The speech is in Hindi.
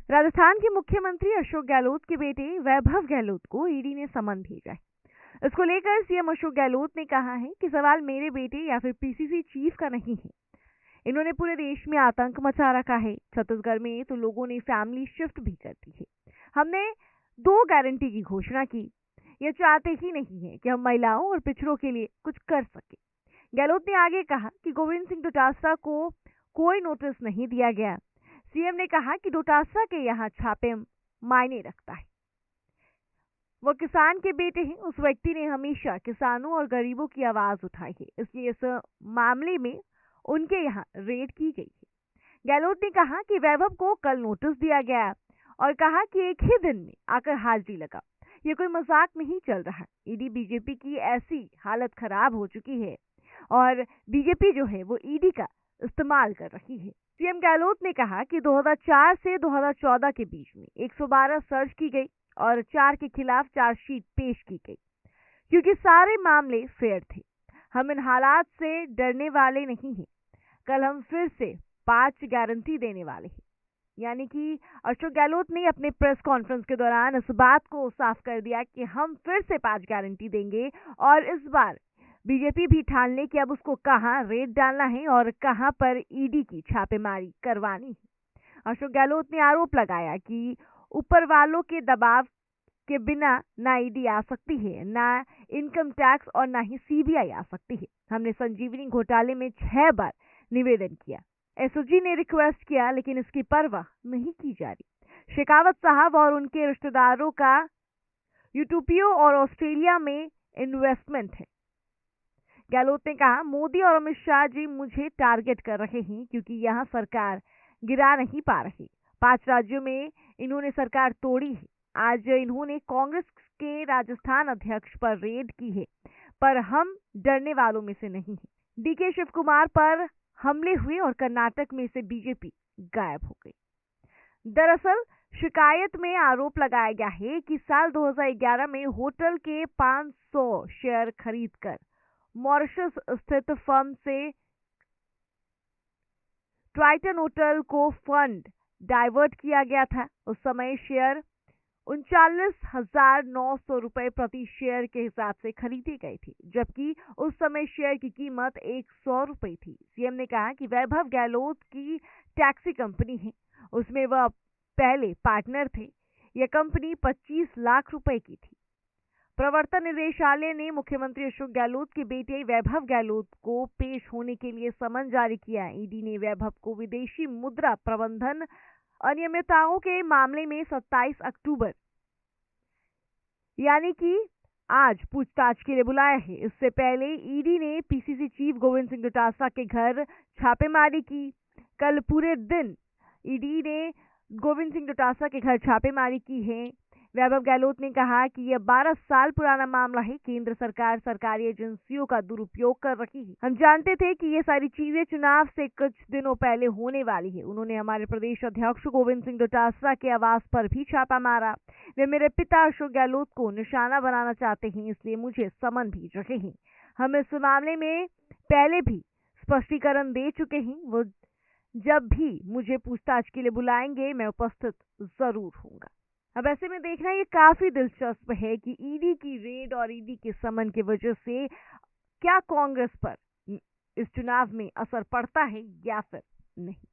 राजस्थान के मुख्यमंत्री अशोक गहलोत के बेटे वैभव गहलोत को ईडी ने समन भेजा है। इसको लेकर सीएम अशोक गहलोत ने कहा है कि सवाल मेरे बेटे या फिर पीसीसी चीफ का नहीं है। इन्होंने पूरे देश में आतंक मचा रखा है। छत्तीसगढ़ में तो लोगों ने फैमिली शिफ्ट भी कर दी है। हमने 2 गारंटी की घोषणा की। ये चाहते ही नहीं है कि हम महिलाओं और पिछड़ों के लिए कुछ कर सके। गहलोत ने आगे कहा कि गोविंद सिंह डोटासरा को कोई नोटिस नहीं दिया गया। सीएम ने कहा कि डोटासरा के यहाँ छापे मायने रखता है। वो किसान के बेटे हैं। उस व्यक्ति ने हमेशा किसानों और गरीबों की आवाज उठाई है, इसलिए इस मामले में उनके यहाँ रेड की गई है। गहलोत ने कहा कि वैभव को कल नोटिस दिया गया और कहा कि एक ही दिन में आकर हाजिरी लगा। ये कोई मजाक नहीं चल रहा। ईडी बीजेपी की ऐसी हालत खराब हो चुकी है और बीजेपी जो है वो ईडी का इस्तेमाल कर रही है। सीएम गहलोत ने कहा कि 2004 से 2014 के बीच में 112 सर्च की गई और 4 के खिलाफ चार्जशीट पेश की गई, क्योंकि सारे मामले फेयर थे। हम इन हालात से डरने वाले नहीं हैं। कल हम फिर से 5 गारंटी देने वाले हैं। यानी कि अशोक गहलोत ने अपने प्रेस कॉन्फ्रेंस के दौरान इस बात को साफ कर दिया कि हम फिर से 5 गारंटी देंगे और इस बार बीजेपी भी ठान ले कि अब उसको कहां रेड डालना है और कहां पर ईडी की छापेमारी करवानी है। अशोक गहलोत ने आरोप लगाया कि ऊपर वालों के दबाव के बिना ना ईडी आ सकती है, ना इनकम टैक्स और ना ही सीबीआई आ सकती है। हमने संजीवनी घोटाले में 6 बार निवेदन किया। एसओजी ने रिक्वेस्ट किया, लेकिन इसकी परवाह नहीं की जा रही। शेखावत साहब और उनके रिश्तेदारों का यूटोपियो और ऑस्ट्रेलिया में इन्वेस्टमेंट है। गहलोत ने कहा, मोदी और अमित शाह जी मुझे टारगेट कर रहे हैं क्योंकि यहां सरकार गिरा नहीं पा रही। 5 राज्यों में इन्होंने सरकार तोड़ी है। आज इन्होंने कांग्रेस के राजस्थान अध्यक्ष पर रेड की है, पर हम डरने वालों में से नहीं हैं। डीके शिव कुमार पर हमले हुए और कर्नाटक में से बीजेपी गायब हो गई। दरअसल शिकायत में आरोप लगाया गया है कि साल 2011 में होटल के 500 शेयर खरीदकर मॉरिशस स्थित फर्म से ट्राइटन होटल को फंड डाइवर्ट किया गया था। उस समय शेयर 39,900 रुपए प्रति शेयर के हिसाब से खरीदे गए थे, जबकि उस समय शेयर की कीमत 100 रुपए थी। सीएम ने कहा कि वैभव गहलोत की टैक्सी कंपनी है, उसमें वह पहले पार्टनर थे। यह कंपनी 25 लाख रुपए की थी। प्रवर्तन निदेशालय ने मुख्यमंत्री अशोक गहलोत के बेटे वैभव गहलोत को पेश होने के लिए समन जारी किया। ईडी ने वैभव को विदेशी मुद्रा प्रबंधन अनियमितताओं के मामले में 27 अक्टूबर यानी कि आज पूछताछ के लिए बुलाया है। इससे पहले ईडी ने पीसीसी चीफ गोविंद सिंह डोटासरा के घर छापेमारी की। कल पूरे दिन ईडी ने गोविंद सिंह डोटासरा के घर छापेमारी की है। वैभव गहलोत ने कहा कि यह 12 साल पुराना मामला है। केंद्र सरकार सरकारी एजेंसियों का दुरुपयोग कर रही है। हम जानते थे कि ये सारी चीजें चुनाव से कुछ दिनों पहले होने वाली है। उन्होंने हमारे प्रदेश अध्यक्ष गोविंद सिंह डोटासरा के आवास पर भी छापा मारा। वे मेरे पिता अशोक गहलोत को निशाना बनाना चाहते हैं, इसलिए मुझे समन भेज रहे हैं। हम इस मामले में पहले भी स्पष्टीकरण दे चुके हैं। वो जब भी मुझे पूछताछ के लिए बुलाएंगे, मैं उपस्थित जरूर होऊंगा। अब ऐसे में देखना ये काफी दिलचस्प है कि ईडी की रेड और ईडी के समन की वजह से क्या कांग्रेस पर इस चुनाव में असर पड़ता है या फिर नहीं।